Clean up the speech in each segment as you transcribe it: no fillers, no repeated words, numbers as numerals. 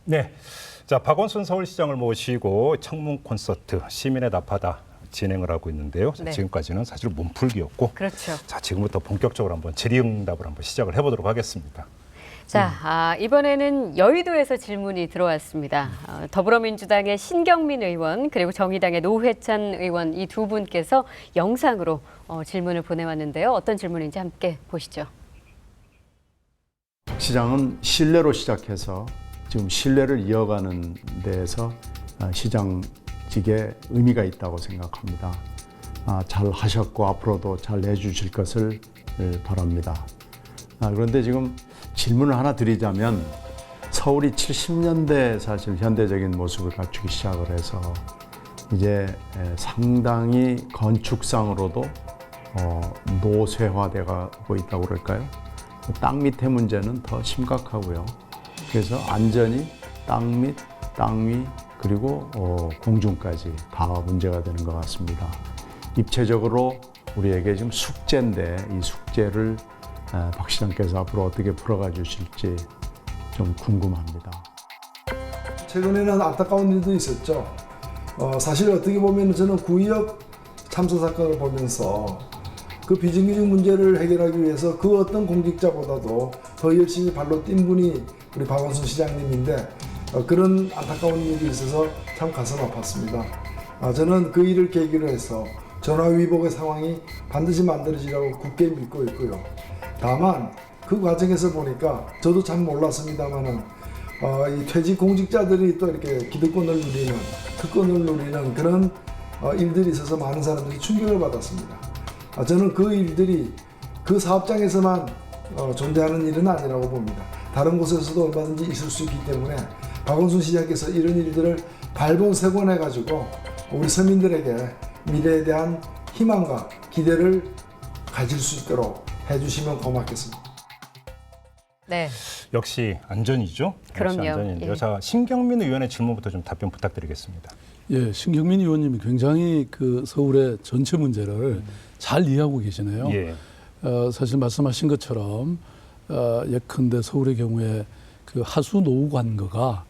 네, 자 박원순 서울시장을 모시고 청문 콘서트 시민의 나파다 진행을 하고 있는데요. 네. 지금까지는 사실 몸풀기였고, 그렇죠. 자 지금부터 본격적으로 한번 질의응답을 한번 시작을 해보도록 하겠습니다. 자, 이번에는 여의도에서 질문이 들어왔습니다. 더불어민주당의 신경민 의원 그리고 정의당의 노회찬 의원 이 두 분께서 영상으로 질문을 보내왔는데요. 어떤 질문인지 함께 보시죠. 시장은 신뢰로 시작해서 지금 신뢰를 이어가는 데에서 시장직에 의미가 있다고 생각합니다. 잘 하셨고 앞으로도 잘 해주실 것을 바랍니다. 그런데 지금 질문을 하나 드리자면 서울이 70년대 사실 현대적인 모습을 갖추기 시작을 해서 이제 상당히 건축상으로도 노쇠화되고 있다고 그럴까요? 땅 밑의 문제는 더 심각하고요. 그래서 안전이 땅 밑, 땅 위, 그리고 공중까지 다 문제가 되는 것 같습니다. 입체적으로 우리에게 지금 숙제인데 이 숙제를 박 시장께서 앞으로 어떻게 풀어가 주실지 좀 궁금합니다. 최근에는 안타까운 일도 있었죠. 사실 어떻게 보면 저는 구의역 참사 사건을 보면서 그 비정규직 문제를 해결하기 위해서 그 어떤 공직자보다도 더 열심히 발로 뛴 분이 우리 박원순 시장님인데 그런 안타까운 일이 있어서 참 가슴 아팠습니다. 저는 그 일을 계기로 해서 전화위복의 상황이 반드시 만들어지라고 굳게 믿고 있고요. 다만 그 과정에서 보니까 저도 참 몰랐습니다만은 이 퇴직 공직자들이 또 이렇게 기득권을 누리는, 특권을 누리는 그런 일들이 있어서 많은 사람들이 충격을 받았습니다. 저는 그 일들이 그 사업장에서만 존재하는 일은 아니라고 봅니다. 다른 곳에서도 얼마든지 있을 수 있기 때문에 박원순 시장께서 이런 일들을 발본색원해가지고 우리 서민들에게 미래에 대한 희망과 기대를 가질 수 있도록 해주시면 고맙겠습니다. 네, 역시 안전이죠. 그럼요. 역시 안전인데요. 예. 자 신경민 의원의 질문부터 좀 답변 부탁드리겠습니다. 예, 신경민 의원님이 굉장히 그 서울의 전체 문제를 잘 이해하고 계시네요. 예. 사실 말씀하신 것처럼 예컨대 서울의 경우에 그 하수 노후 관거가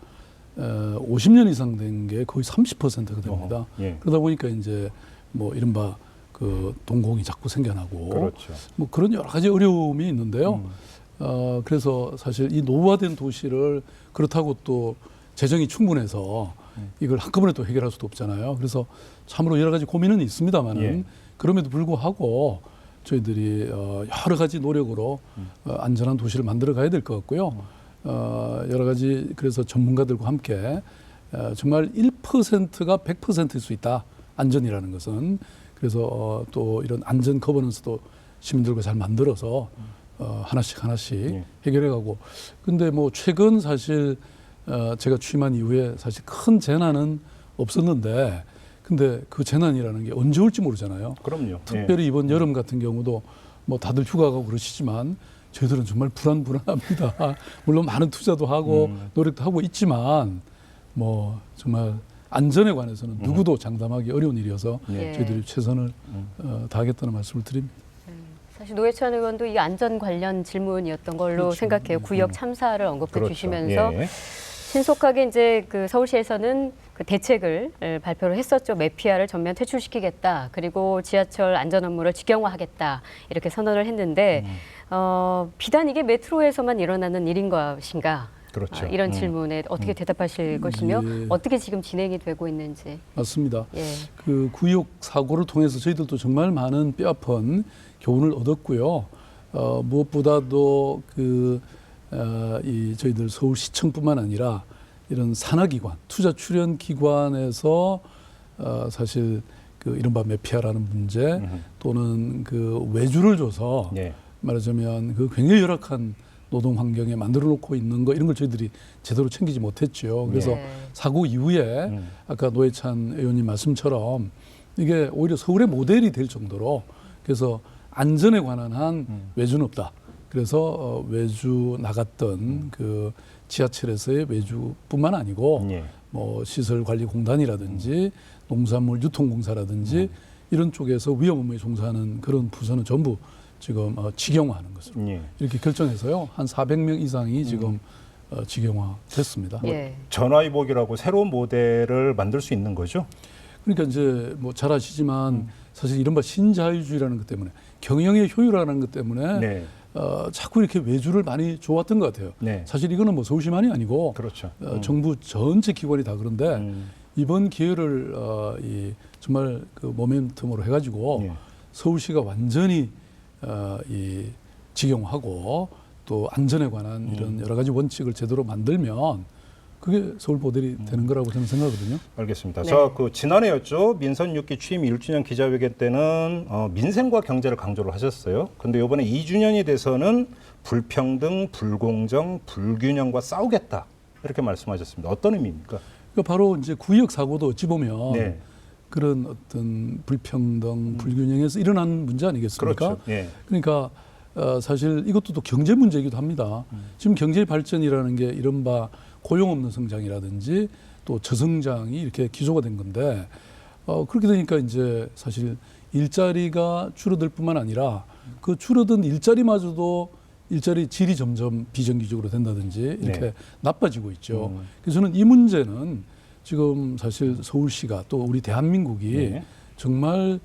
50년 이상 된 게 거의 30%가 됩니다. 예. 그러다 보니까 이제 뭐 이른바 그 동공이 자꾸 생겨나고 그렇죠. 뭐 그런 여러 가지 어려움이 있는데요. 그래서 사실 이 노후화된 도시를 그렇다고 또 재정이 충분해서 이걸 한꺼번에 또 해결할 수도 없잖아요. 그래서 참으로 여러 가지 고민은 있습니다만은 예. 그럼에도 불구하고 저희들이 여러 가지 노력으로 안전한 도시를 만들어 가야 될 것 같고요. 여러 가지 그래서 전문가들과 함께 정말 1%가 100%일 수 있다. 안전이라는 것은. 그래서 또 이런 안전 거버넌스도 시민들과 잘 만들어서 하나씩 예. 해결해가고. 근데 뭐 최근 사실 제가 취임한 이후에 사실 큰 재난은 없었는데 근데 그 재난이라는 게 언제 올지 모르잖아요. 그럼요. 특별히 이번 여름 같은 경우도 뭐 다들 휴가 가고 그러시지만 저희들은 정말 불안합니다. 물론 많은 투자도 하고 노력도 하고 있지만 뭐 정말 안전에 관해서는 누구도 장담하기 어려운 일이어서 예. 저희들이 최선을 다하겠다는 말씀을 드립니다. 사실 노회찬 의원도 이 안전 관련 질문이었던 걸로 그렇죠. 생각해요. 구의역 참사를 언급해 그렇죠. 주시면서 예. 신속하게 이제 그 서울시에서는 그 대책을 발표를 했었죠. 매피아를 전면 퇴출시키겠다. 그리고 지하철 안전 업무를 직영화하겠다. 이렇게 선언을 했는데 비단 이게 메트로에서만 일어나는 일인 것인가? 그렇죠. 이런 질문에 어떻게 대답하실 것이며 예. 어떻게 지금 진행이 되고 있는지. 맞습니다. 예. 그 구의역 사고를 통해서 저희들도 정말 많은 뼈아픈 교훈을 얻었고요. 무엇보다도 이 저희들 서울시청뿐만 아니라 이런 산하기관, 투자 출연 기관에서 사실 그 이른바 매피아라는 문제 또는 그 외주를 줘서 예. 말하자면 그 굉장히 열악한 노동 환경에 만들어 놓고 있는 거 이런 걸 저희들이 제대로 챙기지 못했죠. 그래서 네. 사고 이후에 아까 노회찬 의원님 말씀처럼 이게 오히려 서울의 모델이 될 정도로 그래서 안전에 관한 한 외주는 없다. 그래서 외주 나갔던 그 지하철에서의 외주뿐만 아니고 예. 뭐 시설관리공단이라든지 농산물 유통공사라든지 이런 쪽에서 위험 업무에 종사하는 그런 부서는 전부 지금 직영화하는 것으로 예. 이렇게 결정해서요. 한 400명 이상이 지금 직영화됐습니다. 예. 전화위복이라고 새로운 모델을 만들 수 있는 거죠? 그러니까 이제 뭐 잘 아시지만 사실 이른바 신자유주의라는 것 때문에 경영의 효율화라는 것 때문에 네. 자꾸 이렇게 외주를 많이 줘왔던 것 같아요. 네. 사실 이거는 뭐 서울시만이 아니고 그렇죠. 정부 전체 기관이 다 그런데 이번 기회를 정말 그 모멘텀으로 해가지고 예. 서울시가 완전히 이 직영하고 또 안전에 관한 이런 여러 가지 원칙을 제대로 만들면 그게 서울 모델이 되는 거라고 저는 생각하거든요. 알겠습니다. 네. 자, 그 지난해였죠. 민선 6기 취임 1주년 기자회견 때는 민생과 경제를 강조를 하셨어요. 근데 이번에 2주년이 돼서는 불평등, 불공정, 불균형과 싸우겠다. 이렇게 말씀하셨습니다. 어떤 의미입니까? 그러니까 바로 이제 구역 사고도 어찌 보면 네. 그런 어떤 불평등, 불균형에서 일어난 문제 아니겠습니까? 그렇죠. 예. 그러니까 사실 이것도 또 경제 문제이기도 합니다. 지금 경제 발전이라는 게 이른바 고용 없는 성장이라든지 또 저성장이 이렇게 기조가 된 건데 그렇게 되니까 이제 사실 일자리가 줄어들 뿐만 아니라 그 줄어든 일자리마저도 일자리 질이 점점 비정규직으로 된다든지 이렇게 네. 나빠지고 있죠. 그래서 저는 이 문제는 지금 사실 서울시가 또 우리 대한민국이 네. 정말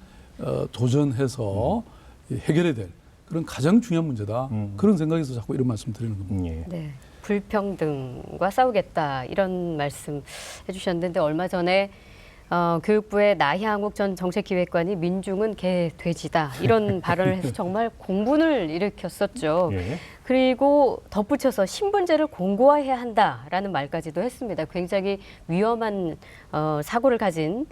도전해서 해결해야 될 그런 가장 중요한 문제다. 그런 생각에서 자꾸 이런 말씀 드리는 겁니다. 예. 네. 불평등과 싸우겠다 이런 말씀 해주셨는데 얼마 전에 교육부의 나향욱 전 정책기획관이 민중은 개 돼지다 이런 발언을 해서 정말 공분을 일으켰었죠. 예. 그리고 덧붙여서 신분제를 공고화해야 한다라는 말까지도 했습니다. 굉장히 위험한 사고를 가진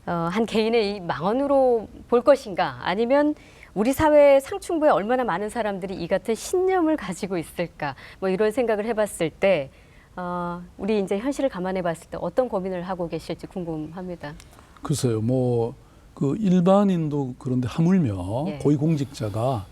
한 개인의 이 망언으로 볼 것인가 아니면 우리 사회 상층부에 얼마나 많은 사람들이 이 같은 신념을 가지고 있을까 뭐 이런 생각을 해봤을 때 우리 이제 현실을 감안해봤을 때 어떤 고민을 하고 계실지 궁금합니다. 글쎄요, 뭐 그 일반인도 그런데 하물며 예. 고위공직자가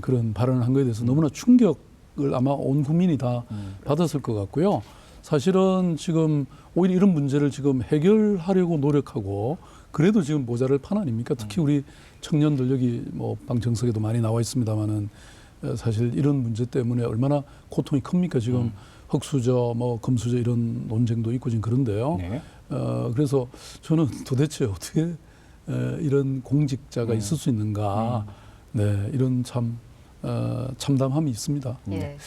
그런 발언을 한 거에 대해서 너무나 충격을 아마 온 국민이 다 받았을 것 같고요. 사실은 지금 오히려 이런 문제를 지금 해결하려고 노력하고 그래도 지금 모자랄 판 아닙니까? 특히 우리 청년들 여기 뭐 방청석에도 많이 나와 있습니다만은 사실 이런 문제 때문에 얼마나 고통이 큽니까? 지금 흑수저, 뭐 금수저 이런 논쟁도 있고 지금 그런데요. 네. 그래서 저는 도대체 어떻게 이런 공직자가 있을 수 있는가? 네, 이런 참담함이 있습니다. 예.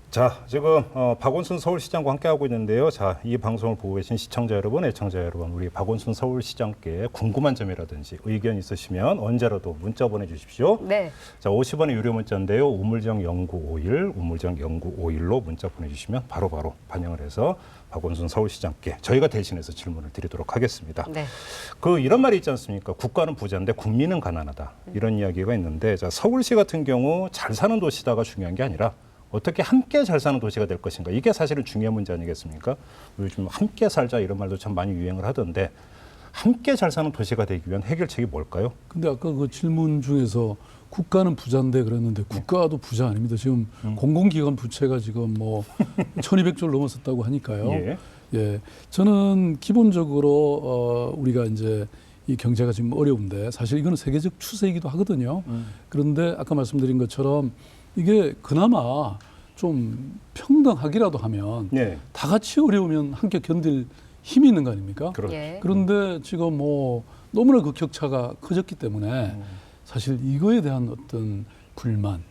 자, 지금 박원순 서울시장과 함께하고 있는데요. 자, 이 방송을 보고 계신 시청자 여러분, 애청자 여러분, 우리 박원순 서울시장께 궁금한 점이라든지 의견 있으시면 언제라도 문자 보내주십시오. 네. 자, 50원의 유료 문자인데요. 우물정 0951, 우물정 0951로 문자 보내주시면 바로바로 반영을 해서 박원순 서울시장께 저희가 대신해서 질문을 드리도록 하겠습니다. 네. 이런 말이 있지 않습니까? 국가는 부자인데 국민은 가난하다. 이런 이야기가 있는데, 자, 서울시 같은 경우 잘 사는 도시다가 중요한 게 아니라 어떻게 함께 잘 사는 도시가 될 것인가. 이게 사실은 중요한 문제 아니겠습니까? 요즘 함께 살자 이런 말도 참 많이 유행을 하던데 함께 잘 사는 도시가 되기 위한 해결책이 뭘까요? 근데 아까 그 질문 중에서 국가는 부자인데 그랬는데 국가도 부자 아닙니다. 지금 공공기관 부채가 지금 뭐 1200조를 넘었었다고 하니까요. 예. 예. 저는 기본적으로 우리가 이제 이 경제가 지금 어려운데 사실 이거는 세계적 추세이기도 하거든요. 그런데 아까 말씀드린 것처럼 이게 그나마 좀 평등하기라도 하면 네. 다 같이 어려우면 함께 견딜 힘이 있는 거 아닙니까? 그렇죠. 예. 그런데 지금 뭐 너무나 그 격차가 커졌기 때문에 사실 이거에 대한 어떤 불만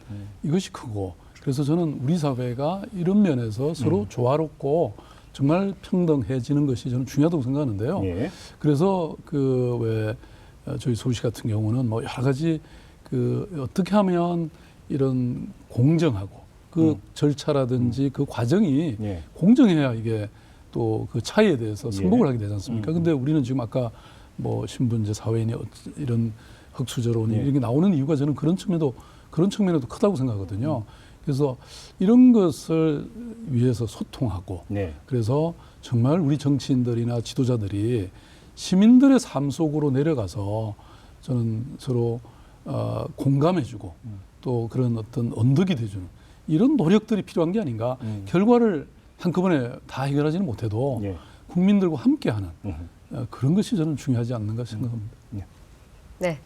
이것이 크고 그래서 저는 우리 사회가 이런 면에서 서로 조화롭고 정말 평등해지는 것이 저는 중요하다고 생각하는데요. 예. 그래서 그 왜 저희 서울시 같은 경우는 뭐 여러 가지 그 어떻게 하면 이런 공정하고 그 절차라든지 그 과정이 예. 공정해야 이게 또 그 차이에 대해서 승복을 예. 하게 되지 않습니까? 근데 우리는 지금 아까 뭐 신분제 사회인이 이런 흑수저론이 예. 이렇게 나오는 이유가 저는 그런 측면에도 크다고 생각하거든요. 그래서 이런 것을 위해서 소통하고 네. 그래서 정말 우리 정치인들이나 지도자들이 시민들의 삶 속으로 내려가서 저는 서로 공감해주고 또 그런 어떤 언덕이 돼주는 이런 노력들이 필요한 게 아닌가. 결과를 한꺼번에 다 해결하지는 못해도 예. 국민들과 함께하는 그런 것이 저는 중요하지 않는가 생각합니다. 네.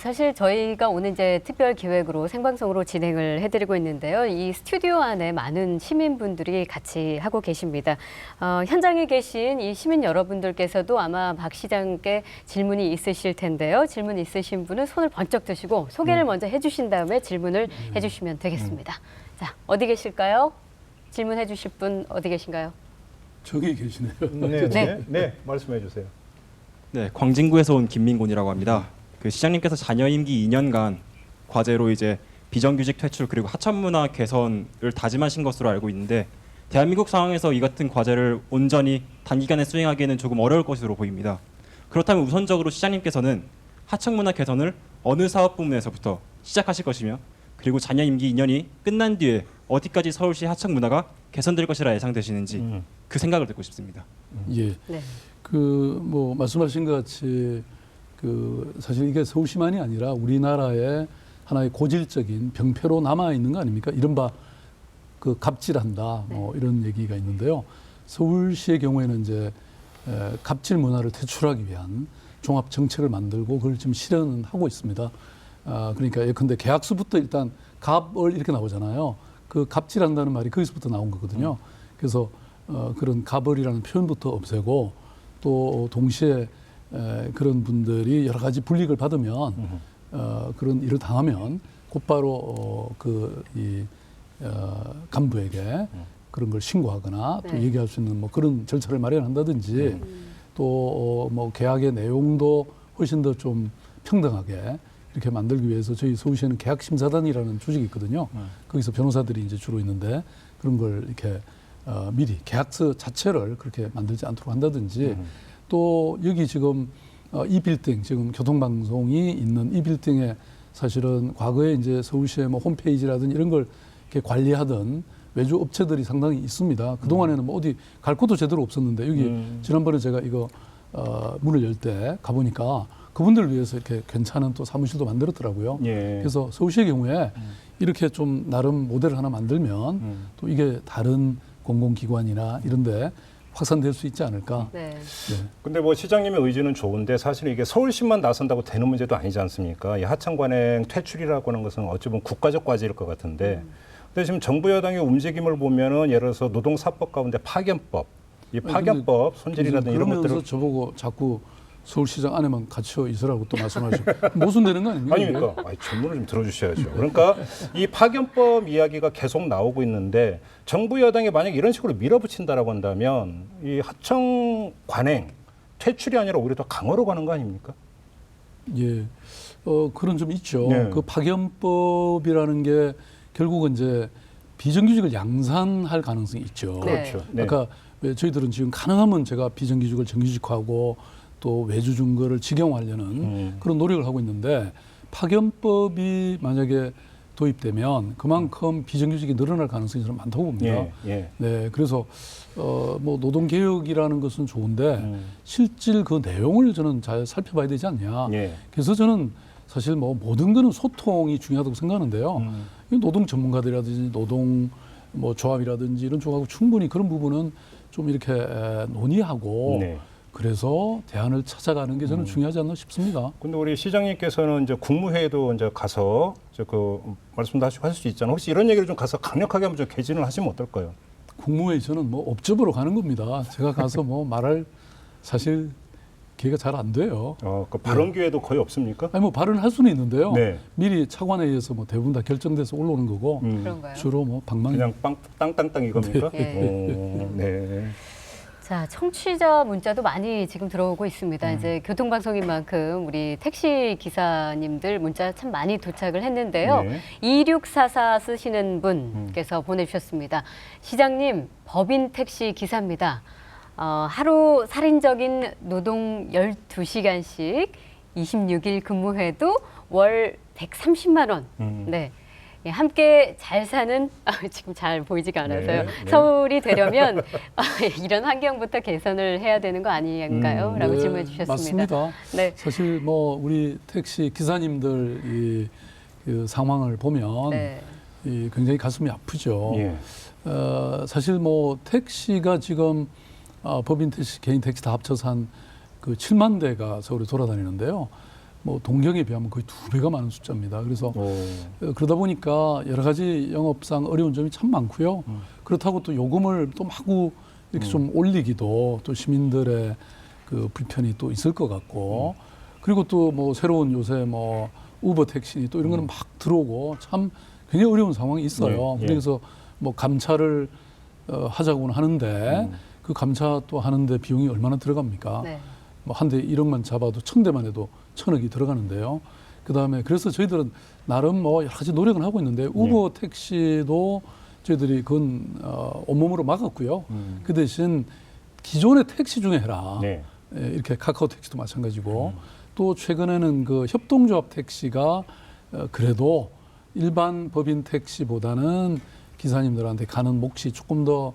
사실 저희가 오늘 이제 특별 기획으로 생방송으로 진행을 해드리고 있는데요. 이 스튜디오 안에 많은 시민분들이 같이 하고 계십니다. 현장에 계신 이 시민 여러분들께서도 아마 박 시장께 질문이 있으실 텐데요. 질문 있으신 분은 손을 번쩍 드시고 소개를 먼저 해주신 다음에 질문을 해주시면 되겠습니다. 자, 어디 계실까요? 질문해 주실 분 어디 계신가요? 저기 계시네요. 네, 네. 네, 말씀해 주세요. 네, 광진구에서 온 김민곤이라고 합니다. 그 시장님께서 자녀 임기 2년간 과제로 이제 비정규직 퇴출 그리고 하천문화 개선을 다짐하신 것으로 알고 있는데 대한민국 상황에서 이 같은 과제를 온전히 단기간에 수행하기에는 조금 어려울 것으로 보입니다. 그렇다면 우선적으로 시장님께서는 하천문화 개선을 어느 사업 부문에서부터 시작하실 것이며 그리고 자녀 임기 2년이 끝난 뒤에 어디까지 서울시 하천문화가 개선될 것이라 예상되시는지 그 생각을 듣고 싶습니다. 예. 네. 그 뭐 말씀하신 것 같이 그 사실 이게 서울시만이 아니라 우리나라의 하나의 고질적인 병폐로 남아 있는 거 아닙니까? 이른바 그 갑질한다 뭐 이런 얘기가 있는데요. 서울시의 경우에는 이제 갑질 문화를 퇴출하기 위한 종합 정책을 만들고 그걸 지금 실현하고 있습니다. 그러니까 예컨대 계약서부터 일단 갑을 이렇게 나오잖아요. 그 갑질한다는 말이 거기서부터 나온 거거든요. 그래서 그런 갑을이라는 표현부터 없애고 또 동시에 그런 분들이 여러 가지 불이익을 받으면 그런 일을 당하면 곧바로 간부에게 그런 걸 신고하거나 또 네. 얘기할 수 있는 뭐 그런 절차를 마련한다든지 또 뭐 계약의 내용도 훨씬 더 좀 평등하게 이렇게 만들기 위해서 저희 서울시에는 계약심사단이라는 조직이 있거든요. 거기서 변호사들이 이제 주로 있는데 그런 걸 이렇게 미리 계약서 자체를 그렇게 만들지 않도록 한다든지 또 여기 지금 이 빌딩 지금 교통방송이 있는 이 빌딩에 사실은 과거에 이제 서울시의 뭐 홈페이지라든지 이런 걸 이렇게 관리하던 외주 업체들이 상당히 있습니다. 그 동안에는 뭐 어디 갈 곳도 제대로 없었는데 여기 지난번에 제가 이거 문을 열 때 가보니까 그분들을 위해서 이렇게 괜찮은 또 사무실도 만들었더라고요. 예. 그래서 서울시의 경우에 이렇게 좀 나름 모델을 하나 만들면 또 이게 다른 공공기관이나 이런데 확산될 수 있지 않을까. 네. 네. 근데 뭐 시장님의 의지는 좋은데 사실 이게 서울시만 나선다고 되는 문제도 아니지 않습니까? 이 하천관행 퇴출이라고 하는 것은 어찌 보면 국가적 과제일 것 같은데 근데 지금 정부 여당의 움직임을 보면은 예를 들어서 노동사법 가운데 파견법, 이 파견법 손질이라든 이런 그러면서 것들을 저보고 자꾸 서울시장 안에만 갇혀 있으라고 또 말씀하시고 모순되는 거 아닙니까? 아닙니까? 아니, 전문을 좀 들어주셔야죠. 그러니까 이 파견법 이야기가 계속 나오고 있는데 정부 여당이 만약 이런 식으로 밀어붙인다라고 한다면 이 하청 관행 퇴출이 아니라 오히려 더 강화로 가는 거 아닙니까? 예, 그런 점 있죠. 네. 그 파견법이라는 게 결국은 이제 비정규직을 양산할 가능성이 있죠. 네. 그렇죠. 네. 아까 왜 저희들은 지금 가능하면 제가 비정규직을 정규직화하고 또 외주 준거를 직영화하려는 그런 노력을 하고 있는데 파견법이 만약에 도입되면 그만큼 비정규직이 늘어날 가능성이 저는 많다고 봅니다. 예, 예. 네, 그래서 뭐 노동 개혁이라는 것은 좋은데 실질 그 내용을 저는 잘 살펴봐야 되지 않냐. 예. 그래서 저는 사실 뭐 모든 거는 소통이 중요하다고 생각하는데요. 이 노동 전문가들이라든지 노동 뭐 조합이라든지 이런 쪽하고 충분히 그런 부분은 좀 이렇게 논의하고 네. 그래서 대안을 찾아가는 게 저는 중요하지 않나 싶습니다. 근데 우리 시장님께서는 이제 국무회의도 이제 가서 이제 그 말씀도 하시고 하실 수 있잖아요. 혹시 이런 얘기를 좀 가서 강력하게 한번 좀 개진을 하시면 어떨까요? 국무회의 저는 뭐 업적으로 가는 겁니다. 제가 가서 뭐 말할 사실 기회가 잘 안 돼요. 그 발언 기회도 거의 없습니까? 아니 뭐 발언을 할 수는 있는데요. 네. 미리 차관회의에서 뭐 대부분 다 결정돼서 올라오는 거고 그런가요? 주로 뭐 방망이 그냥 땅땅땅 이겁니까? 네. 네. 자, 청취자 문자도 많이 지금 들어오고 있습니다. 이제 교통방송인 만큼 우리 택시 기사님들 문자 참 많이 도착을 했는데요. 네. 2644 쓰시는 분께서 보내주셨습니다. 시장님, 법인 택시 기사입니다. 하루 살인적인 노동 12시간씩 26일 근무해도 월 130만 원. 네. 예, 함께 잘 사는 지금 잘 보이지가 않아서요. 네, 네. 서울이 되려면 이런 환경부터 개선을 해야 되는 거 아닌가요? 라고 네, 질문해 주셨습니다. 맞습니다. 네. 사실 뭐 우리 택시 기사님들 그 상황을 보면 네. 굉장히 가슴이 아프죠. 예. 사실 뭐 택시가 지금 법인 택시, 개인 택시 다 합쳐서 한 그 7만 대가 서울에 돌아다니는데요. 뭐 동경에 비하면 거의 2배가 많은 숫자입니다. 그래서 오. 그러다 보니까 여러 가지 영업상 어려운 점이 참 많고요. 그렇다고 또 요금을 또 마구 이렇게 좀 올리기도 또 시민들의 그 불편이 또 있을 것 같고 그리고 또 뭐 새로운 요새 뭐 우버 택시 또 이런 거는 막 들어오고 참 굉장히 어려운 상황이 있어요. 예, 예. 그래서 뭐 감차를 하자고는 하는데 그 감차 또 하는데 비용이 얼마나 들어갑니까? 네. 뭐 한 대 1억만 잡아도 1000대만 해도 1000억이 들어가는데요. 그다음에 그래서 저희들은 나름 뭐 여러 가지 노력은 하고 있는데 우버 택시도 저희들이 그건 온몸으로 막았고요. 그 대신 기존의 택시 중에 해라. 네. 예, 이렇게 카카오 택시도 마찬가지고 또 최근에는 그 협동조합 택시가 그래도 일반 법인 택시보다는 기사님들한테 가는 몫이 조금 더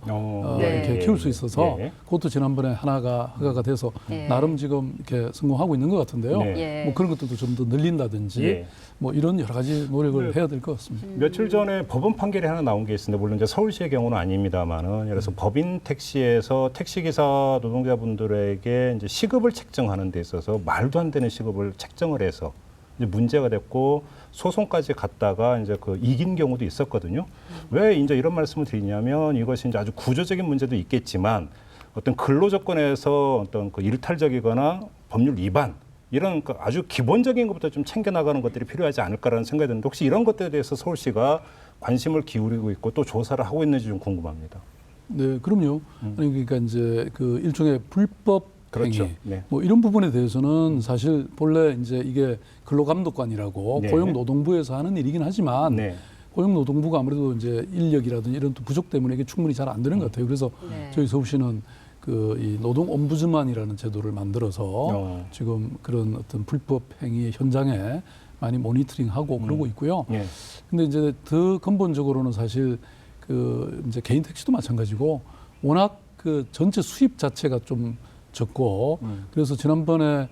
네. 이렇게 키울 수 있어서 네. 그것도 지난번에 하나가 허가가 돼서 네. 나름 지금 이렇게 성공하고 있는 것 같은데요. 네. 예. 뭐 그런 것들도 좀 더 늘린다든지 예. 뭐 이런 여러 가지 노력을 네. 해야 될 것 같습니다. 며칠 전에 법원 판결이 하나 나온 게 있는데 물론 이제 서울시의 경우는 아닙니다만은 그래서 법인 택시에서 택시기사 노동자분들에게 이제 시급을 책정하는 데 있어서 말도 안 되는 시급을 책정을 해서 이제 문제가 됐고 소송까지 갔다가 이제 그 이긴 경우도 있었거든요. 왜 이제 이런 말씀을 드리냐면 이것이 이제 아주 구조적인 문제도 있겠지만 어떤 근로 조건에서 어떤 그 일탈적이거나 법률 위반 이런 그 아주 기본적인 것부터 좀 챙겨 나가는 것들이 필요하지 않을까라는 생각이 드는데 혹시 이런 것들에 대해서 서울시가 관심을 기울이고 있고 또 조사를 하고 있는지 좀 궁금합니다. 네, 그럼요. 아니, 그러니까 이제 그 일종의 불법 그렇죠. 행위, 네. 뭐 이런 부분에 대해서는 사실 본래 이제 이게 근로감독관이라고 네. 고용노동부에서 하는 일이긴 하지만 네. 고용노동부가 아무래도 이제 인력이라든지 이런 또 부족 때문에 이게 충분히 잘 안 되는 것 같아요. 그래서 네. 저희 서울시는 그 이 노동옴부즈만이라는 제도를 만들어서 지금 그런 어떤 불법 행위 현장에 많이 모니터링하고 그러고 있고요. 예. 근데 이제 더 근본적으로는 사실 그 이제 개인 택시도 마찬가지고 워낙 그 전체 수입 자체가 좀 적고 그래서 지난번에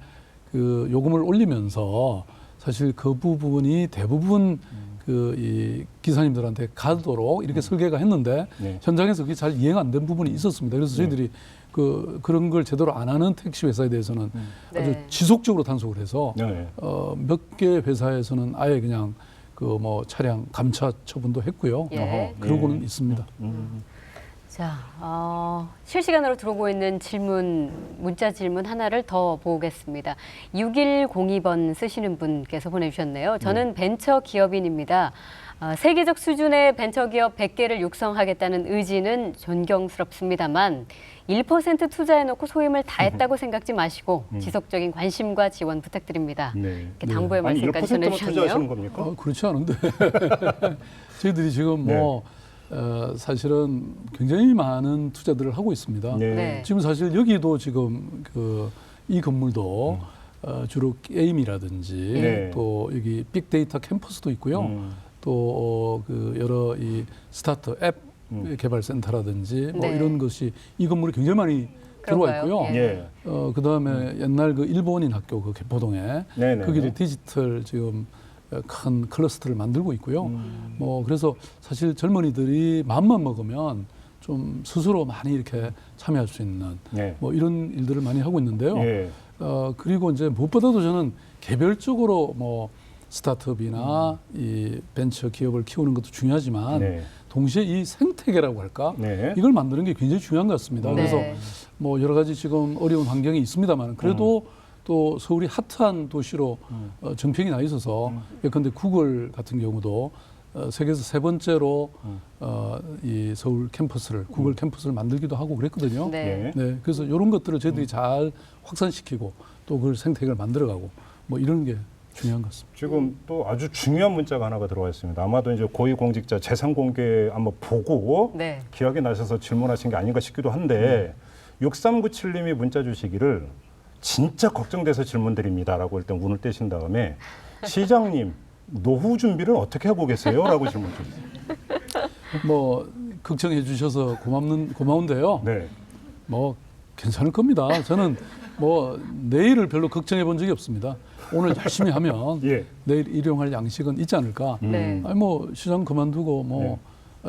그 요금을 올리면서 사실 그 부분이 대부분 그 이 기사님들한테 가도록 이렇게 설계가 했는데 네. 현장에서 그게 잘 이해가 안 된 부분이 있었습니다. 그래서 저희들이 그런 걸 제대로 안 하는 택시 회사에 대해서는 아주 네. 지속적으로 단속을 해서 네. 몇 개 회사에서는 아예 그냥 그 뭐 차량 감차 처분도 했고요. 예. 그러고는 있습니다. 자, 실시간으로 들어오고 있는 질문, 문자 질문 하나를 더 보겠습니다. 6102번 쓰시는 분께서 보내주셨네요. 저는 벤처 기업인입니다. 세계적 수준의 벤처기업 100개를 육성하겠다는 의지는 존경스럽습니다만 1% 투자해놓고 소임을 다했다고 생각지 마시고 지속적인 관심과 지원 부탁드립니다. 네. 이렇게 당부의 아니 말씀까지 1%만 투자하시는 전해주셨네요. 겁니까? 그렇지 않은데 저희들이 지금 네. 뭐 사실은 굉장히 많은 투자들을 하고 있습니다. 네. 네. 지금 사실 여기도 지금 이 건물도 주로 게임이라든지 네. 또 여기 빅데이터 캠퍼스도 있고요. 또 그 여러 이 스타트 앱 개발 센터라든지 뭐 네. 이런 것이 이 건물에 굉장히 많이 들어와 그런가요? 있고요. 예. 예. 그다음에 옛날 그 일본인 학교 그 개포동에 네네. 거기도 디지털 지금 큰 클러스터를 만들고 있고요. 뭐 그래서 사실 젊은이들이 마음만 먹으면 좀 스스로 많이 이렇게 참여할 수 있는 네. 뭐 이런 일들을 많이 하고 있는데요. 예. 그리고 이제 무엇보다도 저는 개별적으로 뭐 스타트업이나 이 벤처 기업을 키우는 것도 중요하지만 네. 동시에 이 생태계라고 할까 네. 이걸 만드는 게 굉장히 중요한 것 같습니다. 네. 그래서 뭐 여러 가지 지금 어려운 환경이 있습니다만 그래도 또 서울이 핫한 도시로 정평이 나 있어서 예컨대 구글 같은 경우도 세계에서 3번째로 이 서울 캠퍼스를 구글 캠퍼스를 만들기도 하고 그랬거든요. 네. 네. 네, 그래서 이런 것들을 저희들이 잘 확산시키고 또 그 생태계를 만들어가고 뭐 이런 게 중요한 것 같습니다. 지금 또 아주 중요한 문자가 하나가 들어와 있습니다. 아마도 이제 고위공직자 재산 공개 한번 보고 네. 기억이 나셔서 질문하신 게 아닌가 싶기도 한데 6397님이 문자 주시기를 진짜 걱정돼서 질문드립니다라고 일단 운을 떼신 다음에 시장님 노후 준비를 어떻게 하고 계세요? 라고 질문 주셨어요. 뭐 걱정해 주셔서 고마운데요. 네. 뭐 괜찮을 겁니다. 저는 뭐 내일을 별로 걱정해 본 적이 없습니다. 오늘 열심히 하면 예. 내일 일용할 양식은 있지 않을까. 네. 아니 뭐 시장 그만두고 뭐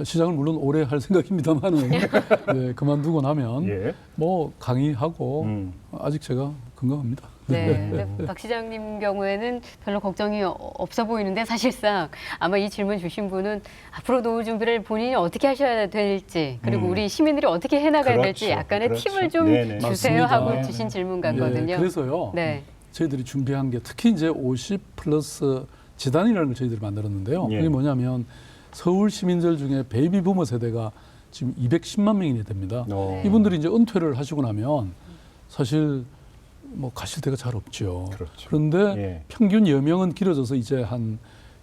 시장을 물론 오래 할 생각입니다만은 네, 그만두고 나면 예. 뭐 강의하고 음. 아직 제가 건강합니다. 네. 근데 박 시장님 경우에는 별로 걱정이 없어 보이는데 사실상 아마 이 질문 주신 분은 앞으로 노후 준비를 본인이 어떻게 하셔야 될지 그리고 우리 시민들이 어떻게 해나가야 그렇죠. 될지 약간의 그렇죠. 팁을 좀 네네. 주세요 맞습니다. 하고 주신 질문 같거든요. 예, 그래서요. 네. 저희들이 준비한 게 특히 이제 50 플러스 지단이라는 걸 저희들이 만들었는데요. 예. 그게 뭐냐면 서울 시민들 중에 베이비 부머 세대가 지금 210만 명이 됩니다. 이분들이 이제 은퇴를 하시고 나면 사실 뭐 가실 데가 잘 없죠. 그렇죠. 그런데 예. 평균 여명은 길어져서 이제 한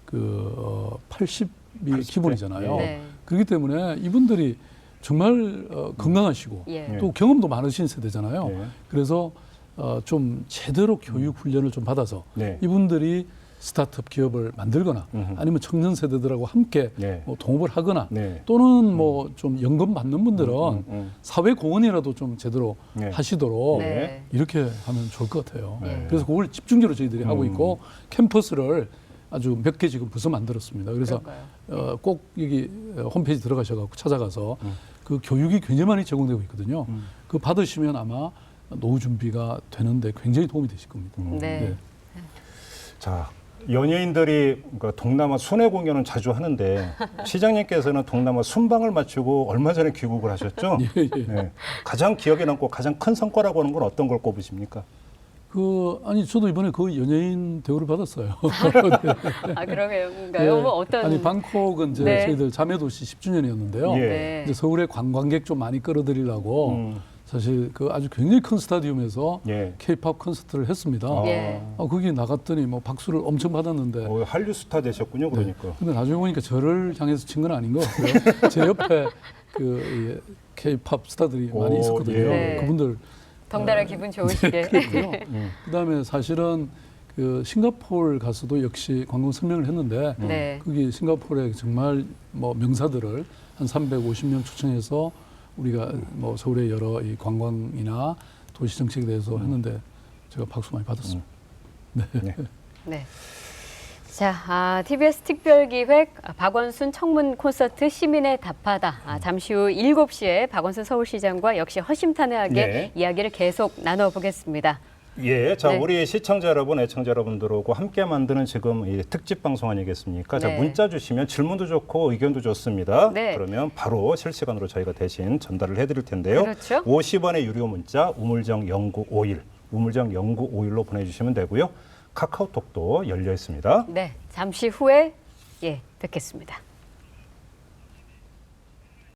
그 80이 80대? 기본이잖아요. 네. 그렇기 때문에 이분들이 정말 건강하시고 예. 또 경험도 많으신 세대잖아요. 예. 그래서 좀 제대로 교육 훈련을 좀 받아서 네. 이분들이 스타트업 기업을 만들거나 음흠. 아니면 청년 세대들하고 함께 네. 뭐 동업을 하거나 네. 또는 뭐 좀 연금 받는 분들은 음. 사회 공헌이라도 좀 제대로 네. 하시도록 네. 이렇게 하면 좋을 것 같아요. 네. 그래서 그걸 집중적으로 저희들이 하고 있고 캠퍼스를 아주 몇 개 지금 벌써 만들었습니다. 그래서 꼭 여기 홈페이지 들어가셔서 찾아가서 그 교육이 굉장히 많이 제공되고 있거든요. 그 받으시면 아마 노후 준비가 되는데 굉장히 도움이 되실 겁니다. 네. 자, 연예인들이 그러니까 동남아 순회 공연은 자주 하는데 시장님께서는 동남아 순방을 마치고 얼마 전에 귀국을 하셨죠? 예, 예. 네. 가장 기억에 남고 가장 큰 성과라고 하는 건 어떤 걸 꼽으십니까? 아니 저도 이번에 그 연예인 대우를 받았어요. 아 그러게요. 예. 뭐 어떤 아니 방콕은 이제 네. 저희들 자매도시 10주년이었는데요. 예. 네. 이제 서울에 관광객 좀 많이 끌어들이려고 사실 그 아주 굉장히 큰 스타디움에서 예. K-팝 콘서트를 했습니다. 예. 거기 나갔더니 뭐 박수를 엄청 받았는데. 한류 스타 되셨군요, 그러니까. 근데 나중에 보니까 저를 향해서 친 건 아닌 것 같고요. 제 옆에 그 K-팝 스타들이 많이 있었거든요. 예. 네. 그분들 덩달아 기분 좋으시게. 그랬고요. 그다음에 사실은 그 싱가포르 가서도 역시 관광 설명을 했는데 네. 거기 싱가포르에 정말 뭐 명사들을 한 350명 초청해서 우리가 뭐 서울의 여러 이 관광이나 도시 정책에 대해서 했는데 제가 박수 많이 받았습니다. 네. 자, TBS 특별기획 박원순 청문 콘서트 시민의 답하다. 잠시 후 7시에 박원순 서울시장과 역시 허심탄회하게 네. 이야기를 계속 나눠보겠습니다. 예, 자 네. 우리 시청자 여러분, 애청자 여러분들하고 함께 만드는 지금 이 특집 방송 아니겠습니까? 자 네. 문자 주시면 질문도 좋고 의견도 좋습니다. 네. 그러면 바로 실시간으로 저희가 대신 전달을 해드릴 텐데요. 그렇죠. 50원의 유료 문자 우물정 0951, 우물정 0951로 보내주시면 되고요. 카카오톡도 열려 있습니다. 네, 잠시 후에 뵙겠습니다.